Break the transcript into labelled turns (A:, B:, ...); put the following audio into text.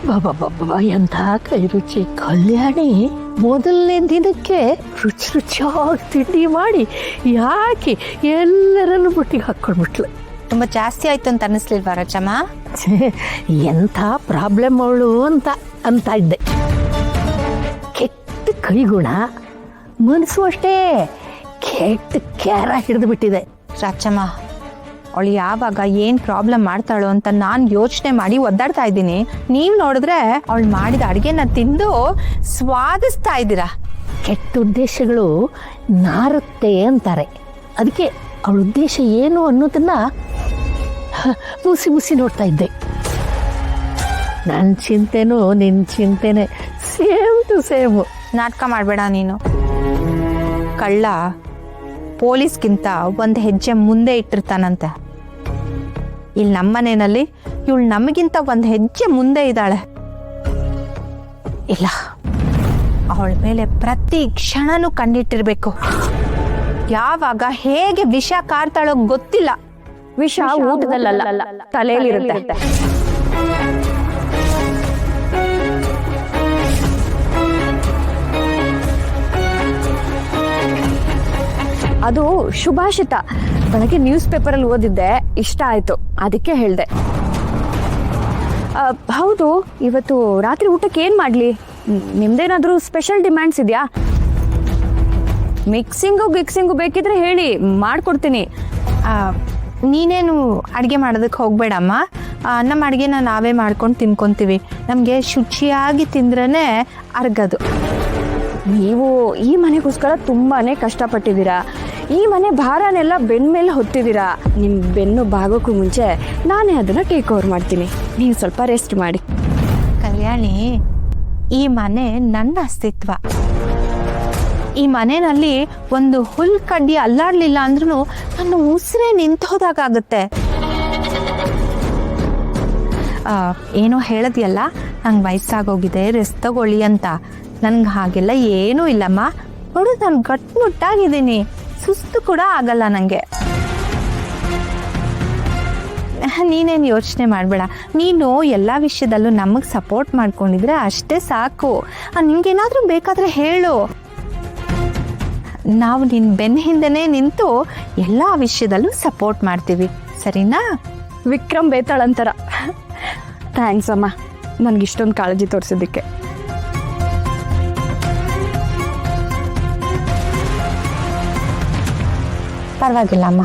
A: ಬಾಬಾ ಎಂಥ ಕೈ ರುಚಿ. ಕಲ್ಯಾಣಿ ಮೊದಲನೇ ದಿನಕ್ಕೆ ರುಚಿ ರುಚಿಯಾಗಿ ತಿಂಡಿ ಮಾಡಿ ಯಾಕೆ ಎಲ್ಲರನ್ನು ಬುಟ್ಟಿಗೆ ಹಾಕ್ಕೊಂಡ್ಬಿಟ್ಲು.
B: ತುಂಬ ಜಾಸ್ತಿ ಆಯ್ತು ಅಂತ ಅನ್ನಿಸ್ಲಿಲ್ವಾ ರಚಮ್ಮ?
A: ಎಂಥ ಪ್ರಾಬ್ಲಮ್ ಅವಳು ಅಂತ ಇದ್ದೆ. ಕೆಟ್ಟ ಕೈಗುಣ, ಮನಸ್ಸು ಅಷ್ಟೇ ಕೆಟ್ಟ ಕ್ಯಾರ ಹಿಡಿದು ಬಿಟ್ಟಿದೆ.
B: ರಚಮ್ಮ, ಅವಳು ಯಾವಾಗ ಏನು ಪ್ರಾಬ್ಲಮ್ ಮಾಡ್ತಾಳೋ ಅಂತ ನಾನು ಯೋಚನೆ ಮಾಡಿ ಒದ್ದಾಡ್ತಾ ಇದ್ದೀನಿ. ನೀವು ನೋಡಿದ್ರೆ ಅವಳು ಮಾಡಿದ ಅಡುಗೆನ ತಿಂದು ಸ್ವಾದಿಸ್ತಾ ಇದ್ದೀರಾ.
A: ಕೆಟ್ಟ ಉದ್ದೇಶಗಳು ನಾರುತ್ತೆ ಅಂತಾರೆ. ಅದಕ್ಕೆ ಅವಳ ಉದ್ದೇಶ ಏನು ಅನ್ನೋದನ್ನ ಮುಸಿ ನೋಡ್ತಾ ಇದ್ದೆ. ನನ್ನ ಚಿಂತೆನೂ ನಿನ್ನ ಚಿಂತೆನೆ ಸೇಮ್ ಟು ಸೇಮ್.
B: ನಾಟಕ ಮಾಡಬೇಡ ನೀನು. ಕಳ್ಳ ಪೊಲೀಸ್ಗಿಂತ ಒಂದು ಹೆಜ್ಜೆ ಮುಂದೆ ಇಟ್ಟಿರ್ತಾನಂತೆ. ಇಲ್ಲಿ ನಮ್ಮನೇನಲ್ಲಿ ಇವಳು ನಮಗಿಂತ ಒಂದು ಹೆಜ್ಜೆ ಮುಂದೆ ಇದ್ದಾಳೆ. ಇಲ್ಲ, ಅವಳ ಮೇಲೆ ಪ್ರತಿ ಕ್ಷಣನೂ ಕಣ್ಣಿಟ್ಟಿರ್ಬೇಕು. ಯಾವಾಗ ಹೇಗೆ ವಿಷ ಕಾರ್ತಾಳೋ ಗೊತ್ತಿಲ್ಲ.
C: ವಿಷ ಊಟದಲ್ಲ, ತಲೆಯಲ್ಲಿರುತ್ತೆ. ಅದು ಸುಭಾಷಿತ. ಬೆಳಗ್ಗೆ ನ್ಯೂಸ್ ಪೇಪರಲ್ಲಿ ಓದಿದ್ದೆ, ಇಷ್ಟ ಆಯ್ತು, ಅದಕ್ಕೆ ಹೇಳ್ದೆ. ಹೌದು, ಇವತ್ತು ರಾತ್ರಿ ಊಟಕ್ಕೆ ಏನು ಮಾಡಲಿ? ನಿಮ್ದೇನಾದರೂ ಸ್ಪೆಷಲ್ ಡಿಮ್ಯಾಂಡ್ಸ್ ಇದೆಯಾ? ಗಿಕ್ಸಿಂಗು ಬೇಕಿದ್ರೆ ಹೇಳಿ, ಮಾಡಿಕೊಡ್ತೀನಿ.
B: ನೀನೇನು ಅಡುಗೆ ಮಾಡೋದಕ್ಕೆ ಹೋಗ್ಬೇಡಮ್ಮ. ನಮ್ಮ ಅಡುಗೆನ ನಾವೇ ಮಾಡ್ಕೊಂಡು ತಿನ್ಕೊತೀವಿ. ನಮಗೆ ಶುಚಿಯಾಗಿ ತಿಂದ್ರೇ ಅರ್ಗದು.
C: ನೀವು ಈ ಮನೆಗೋಸ್ಕರ ತುಂಬಾ ಕಷ್ಟಪಟ್ಟಿದ್ದೀರಾ. ಈ ಮನೆ ಭಾರನೆಲ್ಲ ಬೆನ್ನ ಮೇಲೆ ಹೊತ್ತಿದ್ದೀರಾ. ನಿಮ್ಮ ಬೆನ್ನು ಬಾಗೋಕ್ಕೂ ಮುಂಚೆ ನಾನೇ ಅದನ್ನು ಟೇಕ್ ಓವರ್ ಮಾಡ್ತೀನಿ. ನೀವು ಸ್ವಲ್ಪ ರೆಸ್ಟ್ ಮಾಡಿ.
B: ಕಲ್ಯಾಣಿ, ಈ ಮನೆ ನನ್ನ ಅಸ್ತಿತ್ವ. ಈ ಮನೆಯಲ್ಲಿ ಒಂದು ಹುಲ್ ಕಡ್ಡಿ ಅಲ್ಲಾಡ್ಲಿಲ್ಲ ಅಂದ್ರೂ ನನ್ನ ಉಸಿರೇ ನಿಂತೋದಾಗುತ್ತೆ. ಏನೋ ಹೇಳದ್ಯಲ್ಲ, ನಂಗೆ ವಯಸ್ಸಾಗೋಗಿದೆ, ರೆಸ್ಟ್ ತಗೊಳ್ಳಿ ಅಂತ. ನನ್ಗೆ ಹಾಗೆಲ್ಲ ಏನೂ ಇಲ್ಲಮ್ಮ. ನೋಡು, ನಾನು ಗಟ್ಮುಟ್ಟಾಗಿದ್ದೀನಿ, ಸುಸ್ತು ಕೂಡ ಆಗಲ್ಲ ನನಗೆ. ನೀನೇನು ಯೋಚನೆ ಮಾಡಬೇಡ. ನೀನು ಎಲ್ಲ ವಿಷಯದಲ್ಲೂ ನಮಗೆ ಸಪೋರ್ಟ್ ಮಾಡ್ಕೊಂಡಿದ್ರೆ ಅಷ್ಟೇ ಸಾಕು. ನಿಮ್ಗೇನಾದರೂ ಬೇಕಾದರೆ ಹೇಳು, ನಾವು ನಿನ್ನ ಬೆನ್ನ ಹಿಂದೆನೇ ನಿಂತು ಎಲ್ಲ ವಿಷಯದಲ್ಲೂ ಸಪೋರ್ಟ್ ಮಾಡ್ತೀವಿ, ಸರಿನಾ?
C: ವಿಕ್ರಮ್ ಬೇತಾಳಂತರ. ಥ್ಯಾಂಕ್ಸ್ ಅಮ್ಮ, ನನಗಿಷ್ಟೊಂದು ಕಾಳಜಿ ತೋರಿಸಿದ್ದಕ್ಕೆ.
B: ಪರವಾಗಿಲ್ಲ ಅಮ್ಮ.